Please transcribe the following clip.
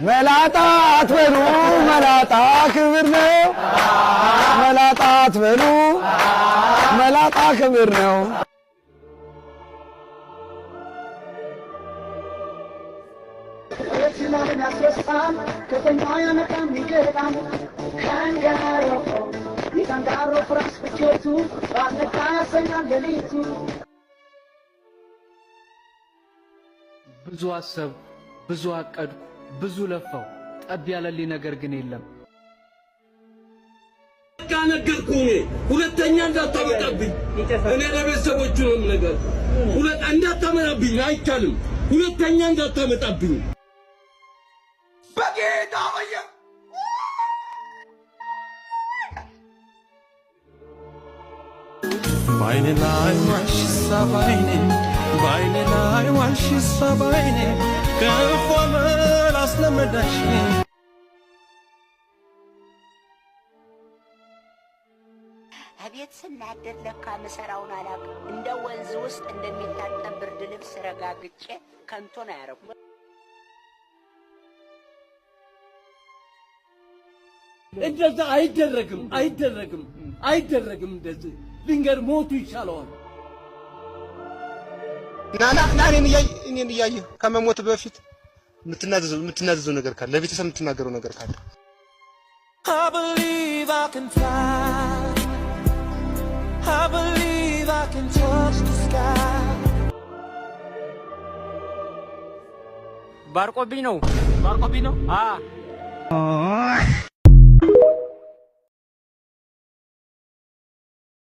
መላጣ አትበሉ መላጣ ክብር ነው መላጣ አትበሉ መላጣ ክብር ነው ብዙ አሰብ ብዙ አቀድኩ ብዙ ለፋው ጠብ ያለልኝ ነገር ግን የለም ነገርኩህ ሁለተኛ እንዳታመጣብኝ እኔ ለቤተሰቦቹ ነው ነገር እንዳታመጣብኝ አይቻልም ሁለተኛ እንዳታመጣብኝ በጌታ ወየ ባይኔ ላይ ዋሽ ሰባይኔ ባይኔ ላይ ዋሽ ሰባይኔ ከፎ መላስ ለመዳሽ አቤት ስናደድ ለካ መሰራውን አላቅ እንደ ወንዝ ውስጥ እንደሚታጠብ ብርድ ልብስ ረጋግጬ ከንቶ ነው ያረኩ እንደዛ አይደረግም እንደዚህ ድንገር ሞቱ ይሻለዋል ና እኔን እያየህ ከመሞት በፊት የምትናዘዘው ነገር ካለ ለቤተሰብ የምትናገረው ነገር ካለ I believe I can fly I believe I can touch the sky ባርቆብኝ ነው